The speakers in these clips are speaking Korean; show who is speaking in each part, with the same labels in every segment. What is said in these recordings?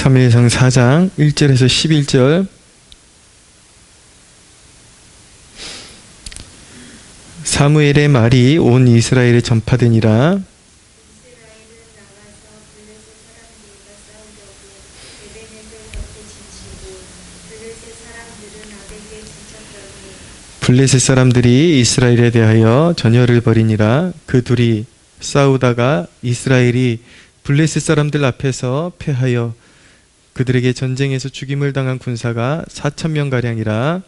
Speaker 1: 사무엘상 4장 1절에서 11절. 사무엘의 말이 온 이스라엘에 전파되니라. 블레셋 사람들이 이스라엘에 대하여 전열을 벌이니라. 그 둘이 싸우다가 이스라엘이 블레셋 사람들 앞에서 패하여 그들에게 전쟁에서 죽임을 당한 군사가 4,000명가량이라.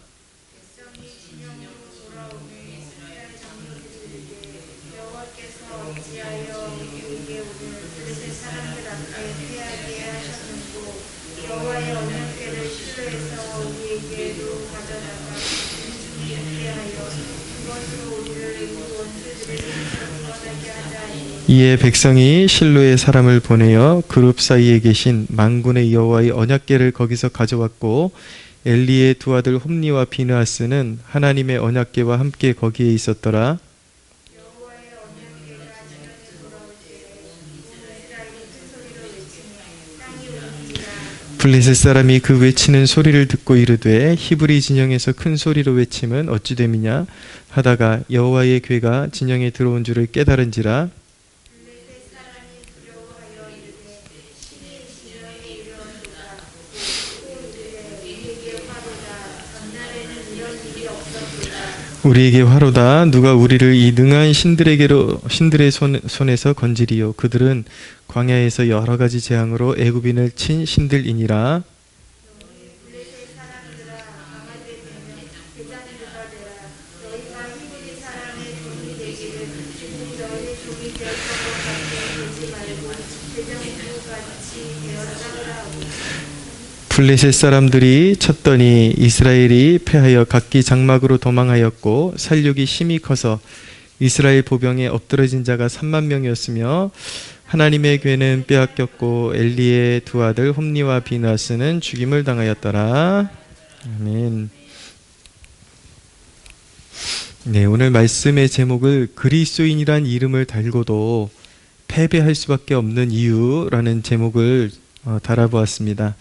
Speaker 1: 이에 백성이 실로에 사람을 보내어 그룹 사이에 계신 만군의 여호와의 언약궤를 거기서 가져왔고, 엘리의 두 아들 홈니와 비느하스는 하나님의 언약궤와 함께 거기에 있었더라. 블레셋 사람이 그 외치는 소리를 듣고 이르되, 히브리 진영에서 큰 소리로 외침은 어찌 됨이냐 하다가 여호와의 궤가 진영에 들어온 줄을 깨달은지라. 우리에게 화로다. 누가 우리를 이 능한 신들의 손에서 건지리요. 그들은 광야에서 여러 가지 재앙으로 애굽인을 친 신들이니라. 블레셋 사람들이 쳤더니 이스라엘이 패하여 각기 장막으로 도망하였고, 살육이 심히 커서 이스라엘 보병에 엎드러진 자가 3만 명이었으며 하나님의 궤는 빼앗겼고 엘리의 두 아들 홈니와 비느하스는 죽임을 당하였더라. 아멘. 네, 오늘 말씀의 제목을 그리스도인이란 이름을 달고도 패배할 수밖에 없는 이유라는 제목을 달아보았습니다.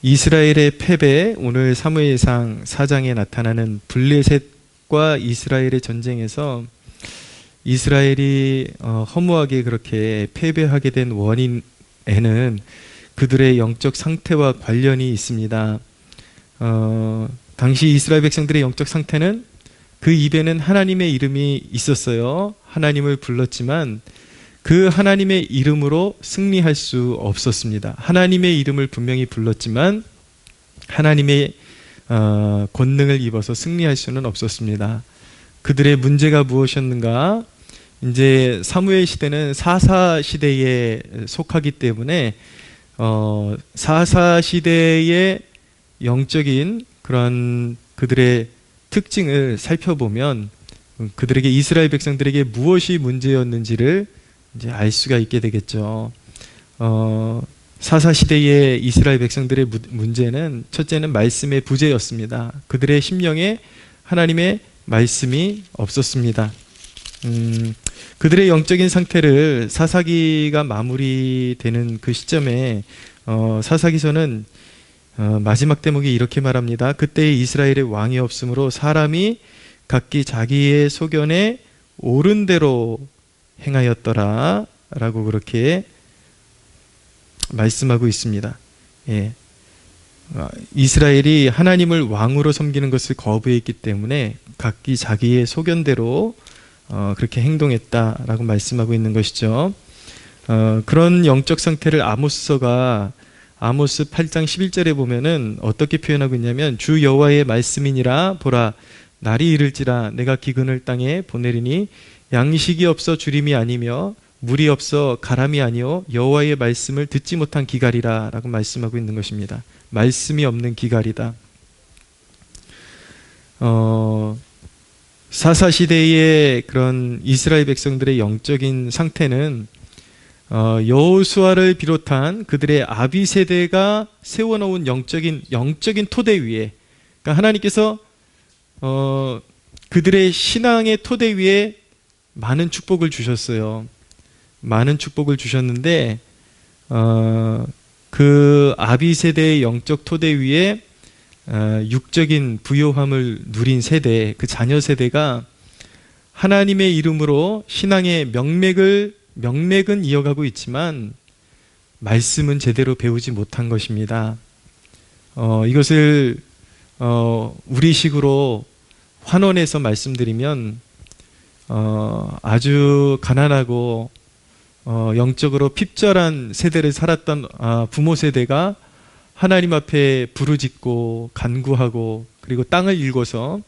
Speaker 1: 이스라엘의 패배, 오늘 사무엘상 4장에 나타나는 블레셋과 이스라엘의 전쟁에서 이스라엘이 허무하게 그렇게 패배하게 된 원인에는 그들의 영적 상태와 관련이 있습니다. 당시 이스라엘 백성들의 영적 상태는, 그 입에는 하나님의 이름이 있었어요. 하나님을 불렀지만 그 하나님의 이름으로 승리할 수 없었습니다. 하나님의 이름을 분명히 불렀지만 하나님의 권능을 입어서 승리할 수는 없었습니다. 그들의 문제가 무엇이었는가? 이제 사무엘 시대는 사사 시대에 속하기 때문에 사사 시대의 영적인 그런 그들의 특징을 살펴보면 그들에게, 이스라엘 백성들에게 무엇이 문제였는지를 이제 알 수가 있게 되겠죠. 사사 시대의 이스라엘 백성들의 문제는, 첫째는 말씀의 부재였습니다. 그들의 심령에 하나님의 말씀이 없었습니다. 그들의 영적인 상태를 사사기가 마무리되는 그 시점에 사사기서는 마지막 대목이 이렇게 말합니다. 그때에 이스라엘의 왕이 없으므로 사람이 각기 자기의 소견에 옳은 대로 행하였더라 라고 그렇게 말씀하고 있습니다. 예. 이스라엘이 하나님을 왕으로 섬기는 것을 거부했기 때문에 각기 자기의 소견대로 그렇게 행동했다라고 말씀하고 있는 것이죠. 그런 영적 상태를 아모스서가 아모스 8장 11절에 보면은 어떻게 표현하고 있냐면, 주 여호와의 말씀이니라. 보라, 날이 이를지라 내가 기근을 땅에 보내리니 양식이 없어 주림이 아니며 물이 없어 가람이 아니요 여호와의 말씀을 듣지 못한 기갈이라 라고 말씀하고 있는 것입니다. 말씀이 없는 기갈이다. 사사시대의 그런 이스라엘 백성들의 영적인 상태는 여호수아를 비롯한 그들의 아비 세대가 세워놓은 영적인 토대 위에, 그러니까 하나님께서 그들의 신앙의 토대 위에 많은 축복을 주셨어요. 많은 축복을 주셨는데 그 아비 세대의 영적 토대 위에 육적인 부요함을 누린 세대, 그 자녀 세대가 하나님의 이름으로 신앙의 명맥은 이어가고 있지만 말씀은 제대로 배우지 못한 것입니다. 이것을 우리식으로 환원해서 말씀드리면 아주 가난하고 영적으로 핍절한 세대를 살았던 부모 세대가 하나님 앞에 부르짖고 간구하고 그리고 땅을 일궈서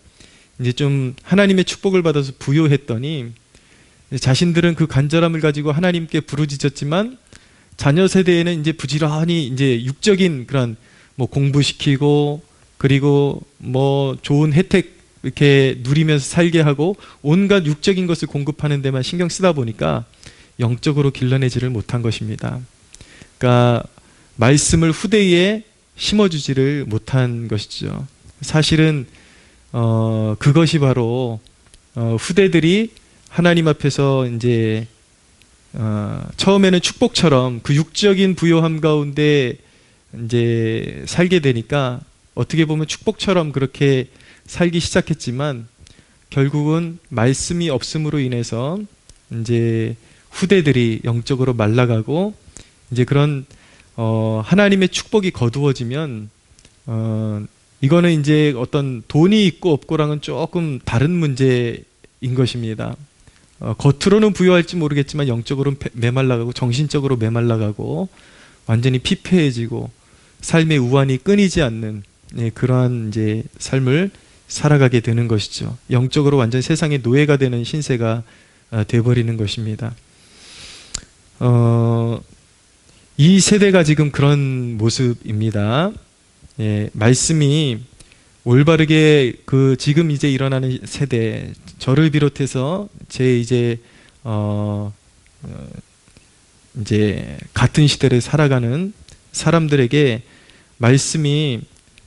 Speaker 1: 이제 좀 하나님의 축복을 받아서 부요했더니 자신들은 그 간절함을 가지고 하나님께 부르짖었지만 자녀 세대에는 이제 부지런히 이제 육적인 그런 뭐 공부시키고 그리고 뭐 좋은 혜택 이렇게 누리면서 살게 하고 온갖 육적인 것을 공급하는 데만 신경 쓰다 보니까 영적으로 길러내지를 못한 것입니다. 그러니까 말씀을 후대에 심어주지를 못한 것이죠. 사실은 그것이 바로 후대들이 하나님 앞에서 이제 처음에는 축복처럼 그 육적인 부요함 가운데 이제 살게 되니까 어떻게 보면 축복처럼 그렇게 살기 시작했지만 결국은 말씀이 없음으로 인해서 이제 후대들이 영적으로 말라가고 이제 그런 하나님의 축복이 거두어지면 이거는 이제 어떤 돈이 있고 없고랑은 조금 다른 문제인 것입니다. 겉으로는 부유할지 모르겠지만 영적으로는 메말라가고 정신적으로 메말라가고 완전히 피폐해지고 삶의 우환이 끊이지 않는 그러한 이제 삶을 살아가게 되는 것이죠. 영적으로 완전 세상의 노예가 되는 신세가 돼버리는 것입니다. 이 세대가 지금 그런 모습입니다. 말씀이 올바르게 그 지금 이제 일어나는 세대, 저를 비롯해서 제 이제 이제 같은 시대를 살아가는 사람들에게 말씀이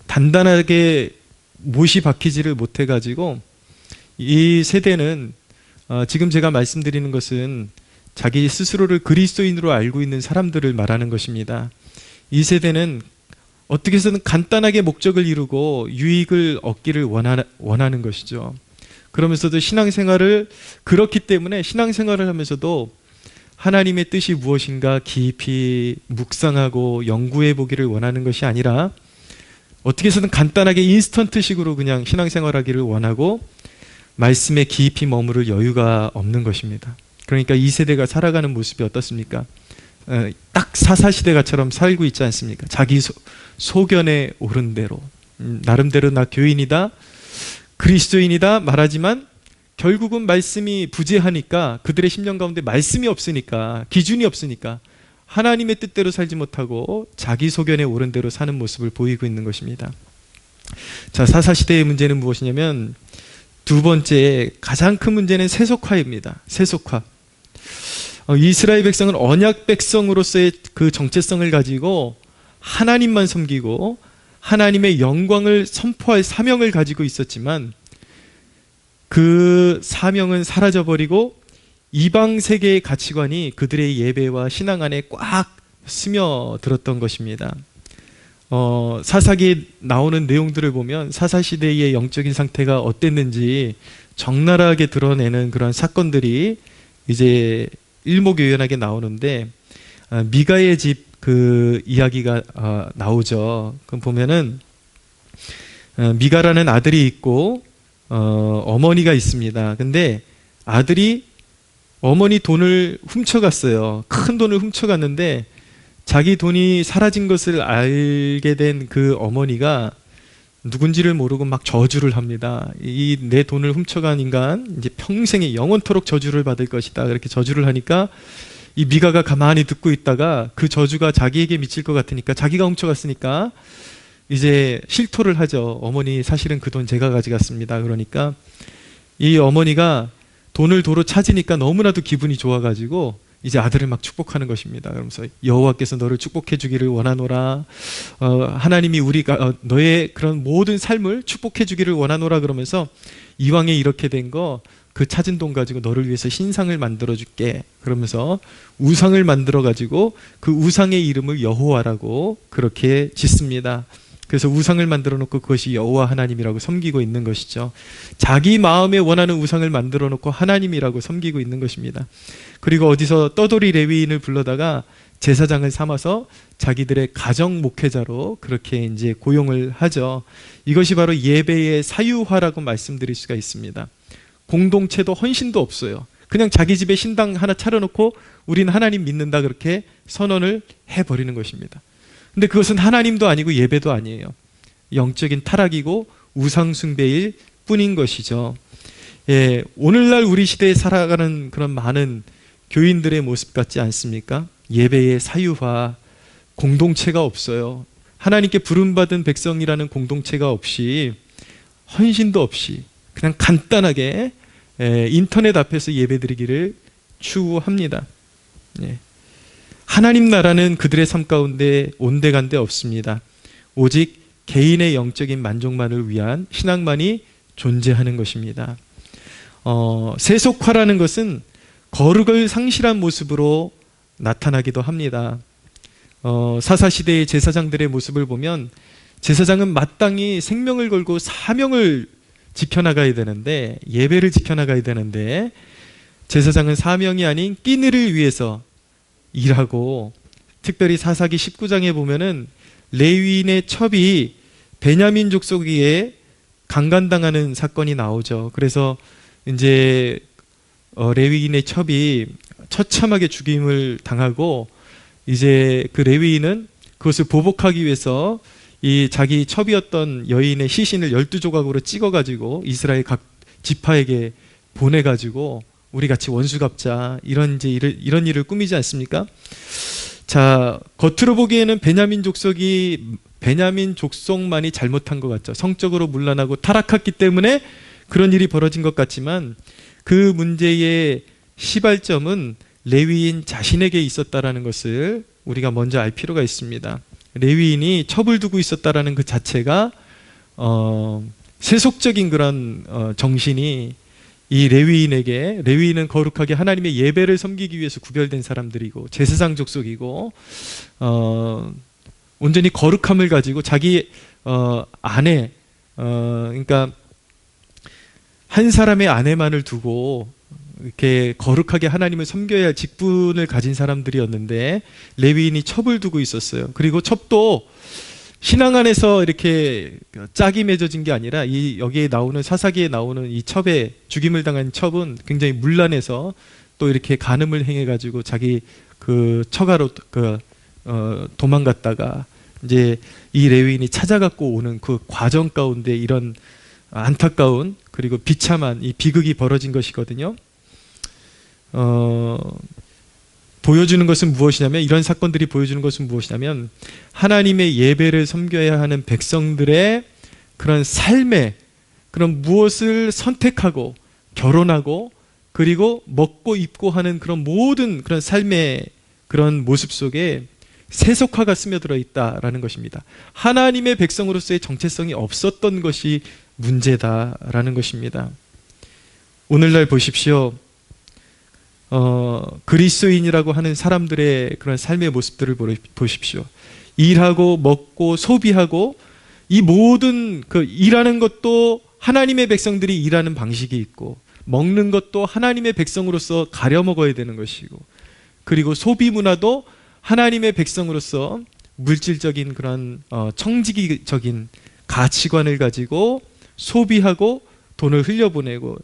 Speaker 1: 단단하게 못이 박히지를 못해 가지고 이 세대는 지금 제가 말씀드리는 것은 자기 스스로를 그리스도인으로 알고 있는 사람들을 말하는 것입니다. 이 세대는 어떻게 해서든 간단하게 목적을 이루고 유익을 얻기를 원하는 것이죠. 그러면서도 신앙생활을 그렇기 때문에 신앙생활을 하면서도 하나님의 뜻이 무엇인가 깊이 묵상하고 연구해 보기를 원하는 것이 아니라 어떻게 해서든 간단하게 인스턴트식으로 그냥 신앙생활하기를 원하고 말씀에 깊이 머무를 여유가 없는 것입니다. 그러니까 이 세대가 살아가는 모습이 어떻습니까? 딱 사사시대가처럼 살고 있지 않습니까? 자기 소견에 오른 대로 나름대로 나 교인이다 그리스도인이다 말하지만 결국은 말씀이 부재하니까 그들의 심령 가운데 말씀이 없으니까 기준이 없으니까 하나님의 뜻대로 살지 못하고 자기 소견에 오른 대로 사는 모습을 보이고 있는 것입니다. 자, 사사시대의 문제는 무엇이냐면 두 번째 가장 큰 문제는 세속화입니다. 세속화. 이스라엘 백성은 언약 백성으로서의 그 정체성을 가지고 하나님만 섬기고 하나님의 영광을 선포할 사명을 가지고 있었지만 그 사명은 사라져버리고 이방 세계의 가치관이 그들의 예배와 신앙 안에 꽉 스며들었던 것입니다. 사사기에 나오는 내용들을 보면 사사시대의 영적인 상태가 어땠는지 적나라하게 드러내는 그런 사건들이 이제 일목요연하게 나오는데 미가의 집 그 이야기가 나오죠. 그럼 보면은 미가라는 아들이 있고 어머니가 있습니다. 근데 아들이 어머니 돈을 훔쳐갔어요. 큰 돈을 훔쳐갔는데 자기 돈이 사라진 것을 알게 된 그 어머니가 누군지를 모르고 막 저주를 합니다. 이 내 돈을 훔쳐간 인간 이제 평생에 영원토록 저주를 받을 것이다. 그렇게 저주를 하니까 이 미가가 가만히 듣고 있다가 그 저주가 자기에게 미칠 것 같으니까 자기가 훔쳐갔으니까 이제 실토를 하죠. 어머니 사실은 그 돈 제가 가져갔습니다. 그러니까 이 어머니가 돈을 도로 찾으니까 너무나도 기분이 좋아가지고 이제 아들을 막 축복하는 것입니다. 그러면서 여호와께서 너를 축복해 주기를 원하노라. 하나님이 우리가 너의 그런 모든 삶을 축복해 주기를 원하노라. 그러면서 이왕에 이렇게 된 거 그 찾은 돈 가지고 너를 위해서 신상을 만들어 줄게. 그러면서 우상을 만들어 가지고 그 우상의 이름을 여호와라고 그렇게 짓습니다. 그래서 우상을 만들어 놓고 그것이 여호와 하나님이라고 섬기고 있는 것이죠. 자기 마음에 원하는 우상을 만들어 놓고 하나님이라고 섬기고 있는 것입니다. 그리고 어디서 떠돌이 레위인을 불러다가 제사장을 삼아서 자기들의 가정 목회자로 그렇게 이제 고용을 하죠. 이것이 바로 예배의 사유화라고 말씀드릴 수가 있습니다. 공동체도 헌신도 없어요. 그냥 자기 집에 신당 하나 차려놓고 우린 하나님 믿는다 그렇게 선언을 해버리는 것입니다. 근데 그것은 하나님도 아니고 예배도 아니에요. 영적인 타락이고 우상숭배일 뿐인 것이죠. 예, 오늘날 우리 시대에 살아가는 그런 많은 교인들의 모습 같지 않습니까? 예배의 사유화, 공동체가 없어요. 하나님께 부름받은 백성이라는 공동체가 없이, 헌신도 없이 그냥 간단하게 인터넷 앞에서 예배드리기를 추구합니다. 예. 하나님 나라는 그들의 삶 가운데 온데간데 없습니다. 오직 개인의 영적인 만족만을 위한 신앙만이 존재하는 것입니다. 세속화라는 것은 거룩을 상실한 모습으로 나타나기도 합니다. 사사시대의 제사장들의 모습을 보면 제사장은 마땅히 생명을 걸고 사명을 지켜나가야 되는데, 예배를 지켜나가야 되는데, 제사장은 사명이 아닌 끼니를 위해서 일하고, 특별히 사사기 19장에 보면은 레위인의 첩이 베냐민 족속에 강간당하는 사건이 나오죠. 그래서 이제 레위인의 첩이 처참하게 죽임을 당하고, 이제 그 레위인은 그것을 보복하기 위해서 이 자기 첩이었던 여인의 시신을 12조각으로 찍어가지고 이스라엘 각 지파에게 보내가지고 우리 같이 원수 갚자, 이런 일을 꾸미지 않습니까? 자, 겉으로 보기에는 베냐민 족속만이 잘못한 것 같죠. 성적으로 문란하고 타락했기 때문에 그런 일이 벌어진 것 같지만, 그 문제의 시발점은 레위인 자신에게 있었다라는 것을 우리가 먼저 알 필요가 있습니다. 레위인이 첩을 두고 있었다라는 그 자체가 세속적인 그런 정신이 이 레위인은 거룩하게 하나님의 예배를 섬기기 위해서 구별된 사람들이고 제사장 족속이고 온전히 거룩함을 가지고 자기 아내, 그러니까 한 사람의 아내만을 두고 이렇게 거룩하게 하나님을 섬겨야 할 직분을 가진 사람들이었는데, 레위인이 첩을 두고 있었어요. 그리고 첩도 신앙 안에서 이렇게 짝이 맺어진 게 아니라 여기에 나오는, 사사기에 나오는 이 첩에, 죽임을 당한 첩은 굉장히 문란해서 또 이렇게 간음을 행해 가지고 자기 그 처가로 도망갔다가 이제 이 레위인이 찾아갖고 오는 그 과정 가운데 이런 안타까운 그리고 비참한 이 비극이 벌어진 것이거든요. 보여주는 것은 무엇이냐면, 이런 사건들이 보여주는 것은 무엇이냐면, 하나님의 예배를 섬겨야 하는 백성들의 그런 삶에, 그런 무엇을 선택하고 결혼하고 그리고 먹고 입고 하는 그런 모든 그런 삶의 그런 모습 속에 세속화가 스며들어 있다라는 것입니다. 하나님의 백성으로서의 정체성이 없었던 것이 문제다라는 것입니다. 오늘날 보십시오. 그리스도인이라고 하는 사람들의 그런 삶의 모습들을 보십시오. 일하고 먹고 소비하고, 이 모든 일하는 것도 하나님의 백성들이 일하는 방식이 있고, 먹는 것도 하나님의 백성으로서 가려 먹어야 되는 것이고, 그리고 소비 문화도 하나님의 백성으로서 물질적인 그런 청지기적인 가치관을 가지고 소비하고 돈을 흘려보내고,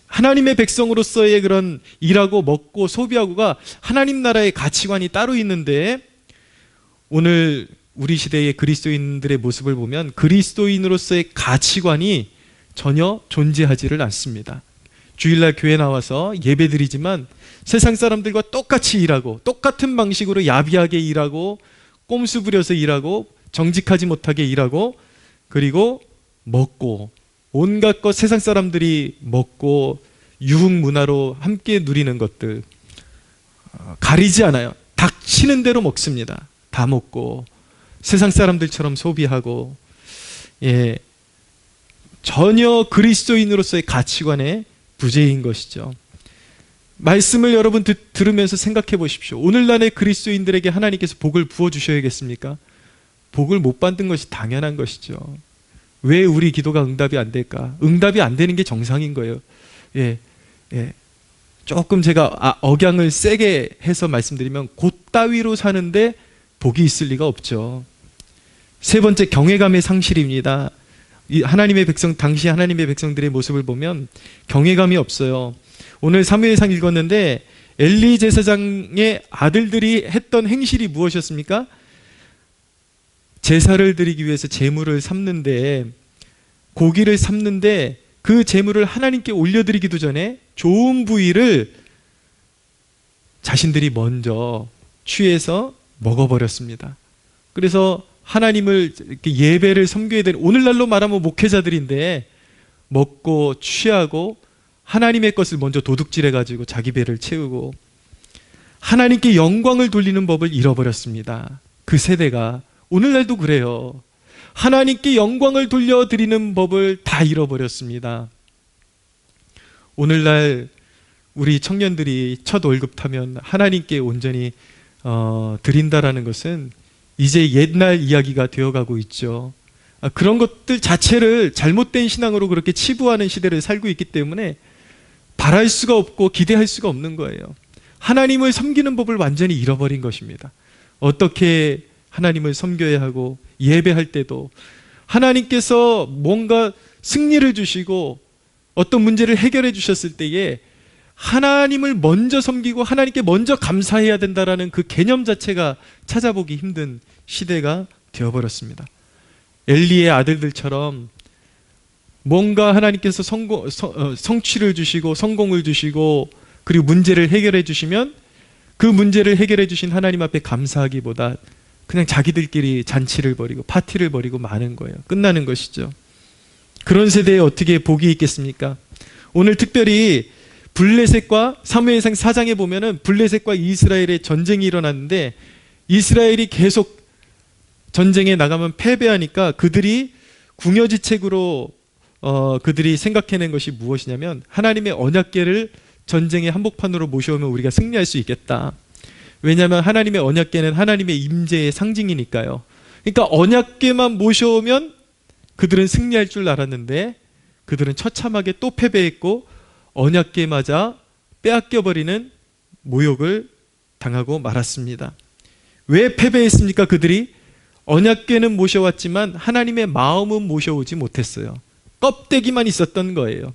Speaker 1: 하나님의 백성으로서의 그런 일하고 먹고 소비하고가 하나님 나라의 가치관이 따로 있는데, 오늘 우리 시대의 그리스도인들의 모습을 보면 그리스도인으로서의 가치관이 전혀 존재하지를 않습니다. 주일날 교회 나와서 예배드리지만 세상 사람들과 똑같이 일하고, 똑같은 방식으로 야비하게 일하고, 꼼수 부려서 일하고, 정직하지 못하게 일하고, 그리고 먹고, 온갖 것 세상 사람들이 먹고 유흥 문화로 함께 누리는 것들 가리지 않아요. 닥치는 대로 먹습니다. 다 먹고 세상 사람들처럼 소비하고, 전혀 그리스도인으로서의 가치관에 구제인 것이죠. 말씀을 여러분 들으면서 생각해 보십시오. 오늘날의 그리스도인들에게 하나님께서 복을 부어주셔야겠습니까? 복을 못 받는 것이 당연한 것이죠. 왜 우리 기도가 응답이 안 될까? 응답이 안 되는 게 정상인 거예요. 예, 예. 조금 제가 억양을 세게 해서 말씀드리면 곶 따위로 사는데 복이 있을 리가 없죠. 세 번째, 경외감의 상실입니다. 하나님의 백성, 당시 하나님의 백성들의 모습을 보면 경외감이 없어요. 오늘 사무엘상 읽었는데 엘리 제사장의 아들들이 했던 행실이 무엇이었습니까? 제사를 드리기 위해서 제물을 삶는데, 고기를 삶는데 그 제물을 하나님께 올려드리기도 전에 좋은 부위를 자신들이 먼저 취해서 먹어버렸습니다. 그래서 하나님을 예배를 섬겨야 되는, 오늘날로 말하면 목회자들인데 먹고 취하고 하나님의 것을 먼저 도둑질해가지고 자기 배를 채우고 하나님께 영광을 돌리는 법을 잃어버렸습니다. 그 세대가 오늘날도 그래요. 하나님께 영광을 돌려드리는 법을 다 잃어버렸습니다. 오늘날 우리 청년들이 첫 월급 타면 하나님께 온전히 드린다라는 것은 이제 옛날 이야기가 되어가고 있죠. 그런 것들 자체를 잘못된 신앙으로 그렇게 치부하는 시대를 살고 있기 때문에 바랄 수가 없고 기대할 수가 없는 거예요. 하나님을 섬기는 법을 완전히 잃어버린 것입니다. 어떻게 하나님을 섬겨야 하고, 예배할 때도 하나님께서 뭔가 승리를 주시고 어떤 문제를 해결해 주셨을 때에 하나님을 먼저 섬기고 하나님께 먼저 감사해야 된다라는 그 개념 자체가 찾아보기 힘든 시대가 되어버렸습니다. 엘리의 아들들처럼 뭔가 하나님께서 성취를 주시고 성공을 주시고 그리고 문제를 해결해 주시면 그 문제를 해결해 주신 하나님 앞에 감사하기보다 그냥 자기들끼리 잔치를 벌이고 파티를 벌이고 마는 거예요. 끝나는 것이죠. 그런 세대에 어떻게 복이 있겠습니까? 오늘 특별히 블레셋과 사무엘상 4장에 보면은 블레셋과 이스라엘의 전쟁이 일어났는데 이스라엘이 계속 전쟁에 나가면 패배하니까 그들이 궁여지책으로 그들이 생각해낸 것이 무엇이냐면 하나님의 언약궤를 전쟁의 한복판으로 모셔오면 우리가 승리할 수 있겠다. 왜냐하면 하나님의 언약궤는 하나님의 임재의 상징이니까요. 그러니까 언약궤만 모셔오면 그들은 승리할 줄 알았는데 그들은 처참하게 또 패배했고 언약궤 맞아 빼앗겨버리는 모욕을 당하고 말았습니다. 왜 패배했습니까? 그들이 언약궤는 모셔왔지만 하나님의 마음은 모셔오지 못했어요. 껍데기만 있었던 거예요.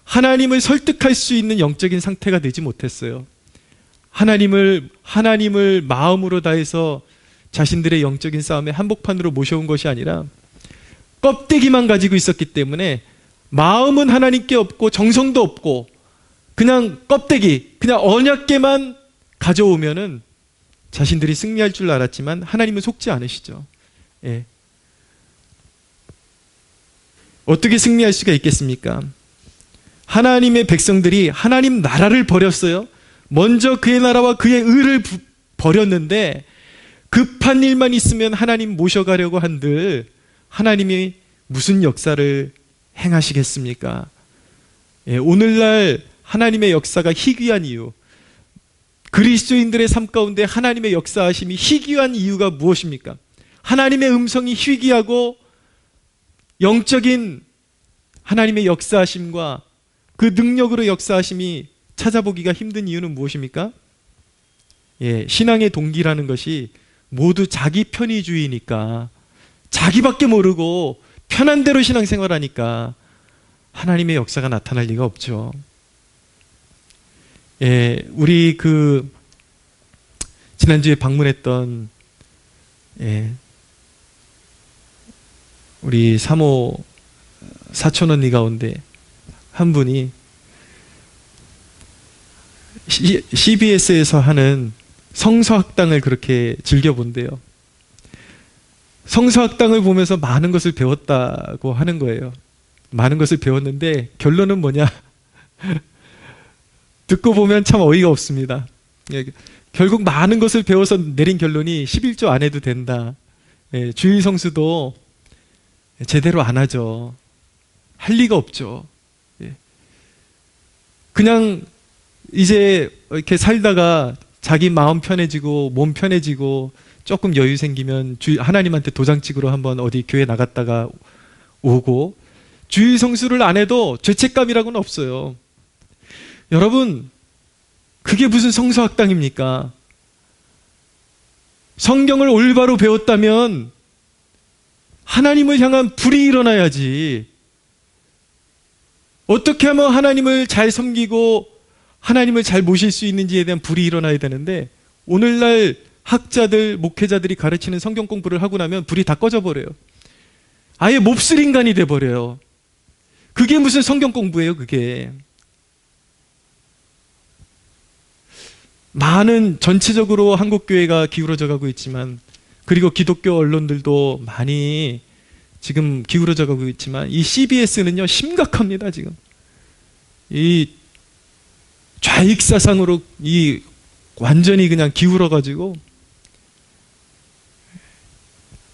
Speaker 1: 하나님을 설득할 수 있는 영적인 상태가 되지 못했어요. 하나님을 마음으로 다해서 자신들의 영적인 싸움에 한복판으로 모셔온 것이 아니라 껍데기만 가지고 있었기 때문에 마음은 하나님께 없고 정성도 없고 그냥 껍데기, 그냥 언약궤만 가져오면은 자신들이 승리할 줄 알았지만 하나님은 속지 않으시죠. 예. 어떻게 승리할 수가 있겠습니까? 하나님의 백성들이 하나님 나라를 버렸어요. 먼저 그의 나라와 그의 의를 버렸는데 급한 일만 있으면 하나님 모셔가려고 한들 하나님이 무슨 역사를 행하시겠습니까? 예, 오늘날 하나님의 역사가 희귀한 이유, 그리스도인들의 삶 가운데 하나님의 역사하심이 희귀한 이유가 무엇입니까? 하나님의 음성이 희귀하고 영적인 하나님의 역사하심과 그 능력으로 역사하심이 찾아보기가 힘든 이유는 무엇입니까? 예, 신앙의 동기라는 것이 모두 자기 편의주의니까, 자기밖에 모르고 편한 대로 신앙생활하니까 하나님의 역사가 나타날 리가 없죠. 예, 우리 지난주에 방문했던 우리 사모 사촌 언니 가운데 한 분이 CBS에서 하는 성서학당을 그렇게 즐겨본대요. 성서학당을 보면서 많은 것을 배웠다고 하는 거예요. 많은 것을 배웠는데 결론은 뭐냐? 듣고 보면 참 어이가 없습니다. 결국 많은 것을 배워서 내린 결론이 11조 안 해도 된다. 주일 성수도 제대로 안 하죠. 할 리가 없죠. 그냥 이제 이렇게 살다가 자기 마음 편해지고 몸 편해지고 조금 여유 생기면 하나님한테 도장 찍으러 한번 어디 교회 나갔다가 오고, 주일 성수를 안 해도 죄책감이라고는 없어요. 여러분, 그게 무슨 성서학당입니까? 성경을 올바로 배웠다면 하나님을 향한 불이 일어나야지. 어떻게 하면 하나님을 잘 섬기고 하나님을 잘 모실 수 있는지에 대한 불이 일어나야 되는데, 오늘날 학자들, 목회자들이 가르치는 성경 공부를 하고 나면 불이 다 꺼져버려요. 아예 몹쓸 인간이 돼버려요. 그게 무슨 성경 공부예요, 그게. 많은 전체적으로 한국교회가 기울어져 가고 있지만, 그리고 기독교 언론들도 많이 지금 기울어져 가고 있지만, 이 CBS는요 심각합니다. 지금 이 좌익사상으로 이 완전히 그냥 기울어 가지고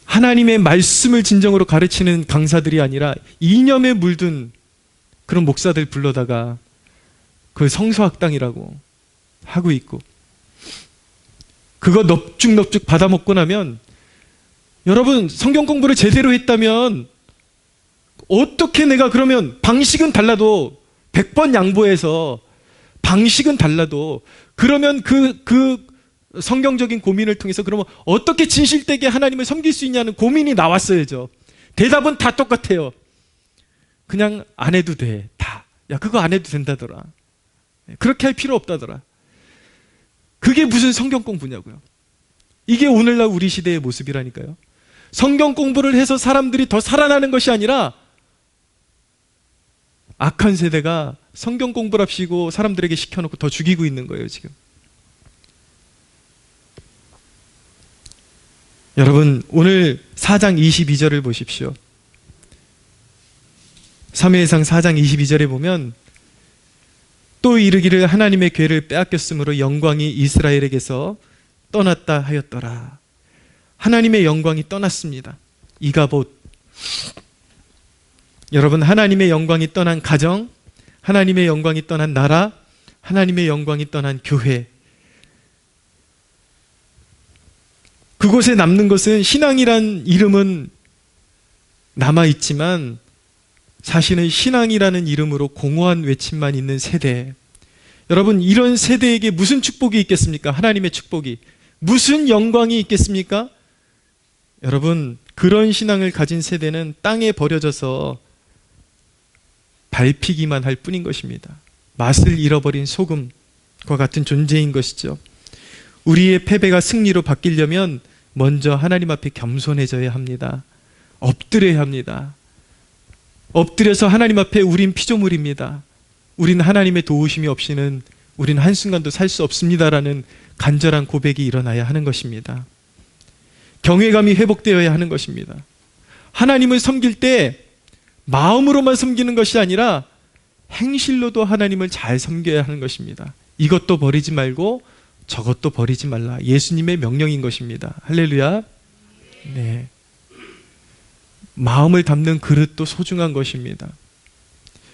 Speaker 1: 하나님의 말씀을 진정으로 가르치는 강사들이 아니라 이념에 물든 그런 목사들 불러다가 그 성서학당이라고 하고 있고, 그거 넙죽넙죽 받아먹고 나면, 여러분 성경 공부를 제대로 했다면 어떻게 내가 그러면 방식은 달라도 100번 양보해서 방식은 달라도 그러면 그 성경적인 고민을 통해서 그러면 어떻게 진실되게 하나님을 섬길 수 있냐는 고민이 나왔어야죠. 대답은 다 똑같아요. 그냥 안 해도 돼. 다. 야, 그거 안 해도 된다더라. 그렇게 할 필요 없다더라. 그게 무슨 성경 공부냐고요. 이게 오늘날 우리 시대의 모습이라니까요. 성경 공부를 해서 사람들이 더 살아나는 것이 아니라 악한 세대가 성경 공부랍시고 사람들에게 시켜놓고 더 죽이고 있는 거예요, 지금. 여러분, 오늘 4장 22절을 보십시오. 사무엘상 4장 22절에 보면, 또 이르기를 하나님의 궤를 빼앗겼으므로 영광이 이스라엘에게서 떠났다 하였더라. 하나님의 영광이 떠났습니다. 이가봇. 여러분, 하나님의 영광이 떠난 가정, 하나님의 영광이 떠난 나라, 하나님의 영광이 떠난 교회. 그곳에 남는 것은, 신앙이란 이름은 남아있지만 사실은 신앙이라는 이름으로 공허한 외침만 있는 세대. 여러분, 이런 세대에게 무슨 축복이 있겠습니까? 하나님의 축복이. 무슨 영광이 있겠습니까? 여러분, 그런 신앙을 가진 세대는 땅에 버려져서 밟히기만 할 뿐인 것입니다. 맛을 잃어버린 소금과 같은 존재인 것이죠. 우리의 패배가 승리로 바뀌려면 먼저 하나님 앞에 겸손해져야 합니다. 엎드려야 합니다. 엎드려서 하나님 앞에 우린 피조물입니다. 우린 하나님의 도우심이 없이는 우린 한순간도 살 수 없습니다라는 간절한 고백이 일어나야 하는 것입니다. 경외감이 회복되어야 하는 것입니다. 하나님을 섬길 때 마음으로만 섬기는 것이 아니라 행실로도 하나님을 잘 섬겨야 하는 것입니다. 이것도 버리지 말고 저것도 버리지 말라. 예수님의 명령인 것입니다. 할렐루야. 네. 마음을 담는 그릇도 소중한 것입니다.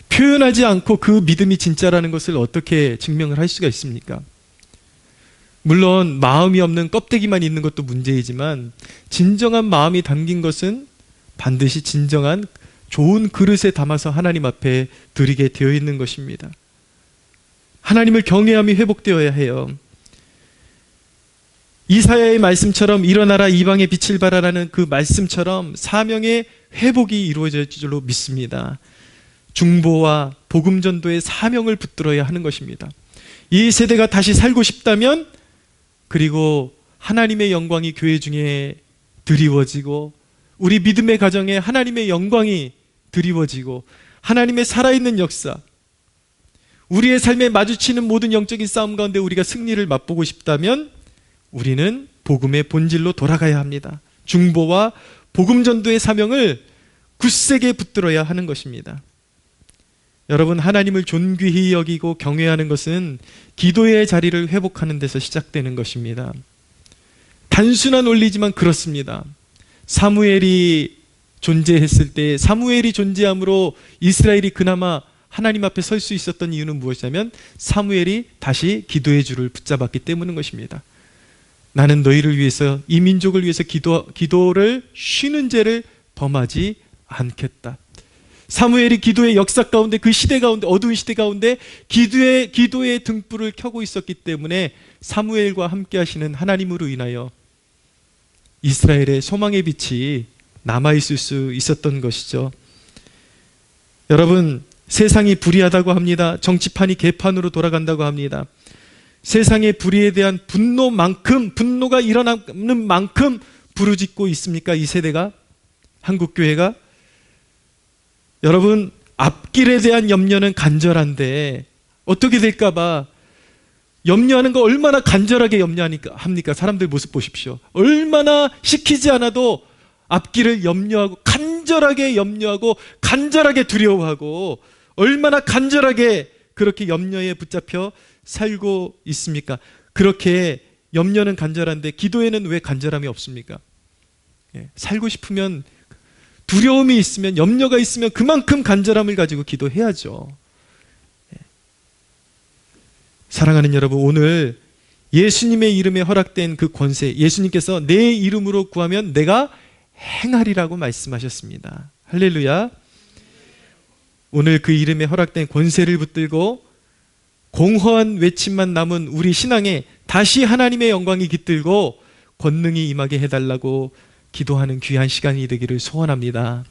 Speaker 1: 표현하지 않고 그 믿음이 진짜라는 것을 어떻게 증명을 할 수가 있습니까? 물론 마음이 없는 껍데기만 있는 것도 문제이지만, 진정한 마음이 담긴 것은 반드시 진정한 좋은 그릇에 담아서 하나님 앞에 드리게 되어 있는 것입니다. 하나님을 경외함이 회복되어야 해요. 이사야의 말씀처럼 일어나라 이방의 빛을 발하라는 그 말씀처럼 사명의 회복이 이루어질 줄로 믿습니다. 중보와 복음 전도의 사명을 붙들어야 하는 것입니다. 이 세대가 다시 살고 싶다면, 그리고 하나님의 영광이 교회 중에 드리워지고 우리 믿음의 가정에 하나님의 영광이 드리워지고 하나님의 살아있는 역사, 우리의 삶에 마주치는 모든 영적인 싸움 가운데 우리가 승리를 맛보고 싶다면 우리는 복음의 본질로 돌아가야 합니다. 중보와 복음 전도의 사명을 굳세게 붙들어야 하는 것입니다. 여러분, 하나님을 존귀히 여기고 경외하는 것은 기도의 자리를 회복하는 데서 시작되는 것입니다. 단순한 원리지만 그렇습니다. 사무엘이 존재했을 때, 사무엘이 존재함으로 이스라엘이 그나마 하나님 앞에 설 수 있었던 이유는 무엇이냐면 사무엘이 다시 기도의 줄을 붙잡았기 때문인 것입니다. 나는 너희를 위해서, 이 민족을 위해서 기도를 쉬는 죄를 범하지 않겠다. 사무엘이 기도의 역사 가운데, 그 시대 가운데, 어두운 시대 가운데 기도의 등불을 켜고 있었기 때문에 사무엘과 함께 하시는 하나님으로 인하여 이스라엘의 소망의 빛이 남아있을 수 있었던 것이죠. 여러분, 세상이 불의하다고 합니다. 정치판이 개판으로 돌아간다고 합니다. 세상의 불의에 대한 분노가 일어나는 만큼 부르짖고 있습니까? 이 세대가? 한국교회가? 여러분, 앞길에 대한 염려는 간절한데 어떻게 될까봐 염려하는 거 얼마나 간절하게 염려합니까? 사람들 모습 보십시오. 얼마나 시키지 않아도 앞길을 염려하고, 간절하게 염려하고, 간절하게 두려워하고, 얼마나 간절하게 그렇게 염려에 붙잡혀 살고 있습니까? 그렇게 염려는 간절한데 기도에는 왜 간절함이 없습니까? 살고 싶으면, 두려움이 있으면, 염려가 있으면 그만큼 간절함을 가지고 기도해야죠. 사랑하는 여러분, 오늘 예수님의 이름에 허락된 그 권세, 예수님께서 내 이름으로 구하면 내가 행하리라고 말씀하셨습니다. 할렐루야. 오늘 그 이름에 허락된 권세를 붙들고 공허한 외침만 남은 우리 신앙에 다시 하나님의 영광이 깃들고 권능이 임하게 해달라고 기도하는 귀한 시간이 되기를 소원합니다.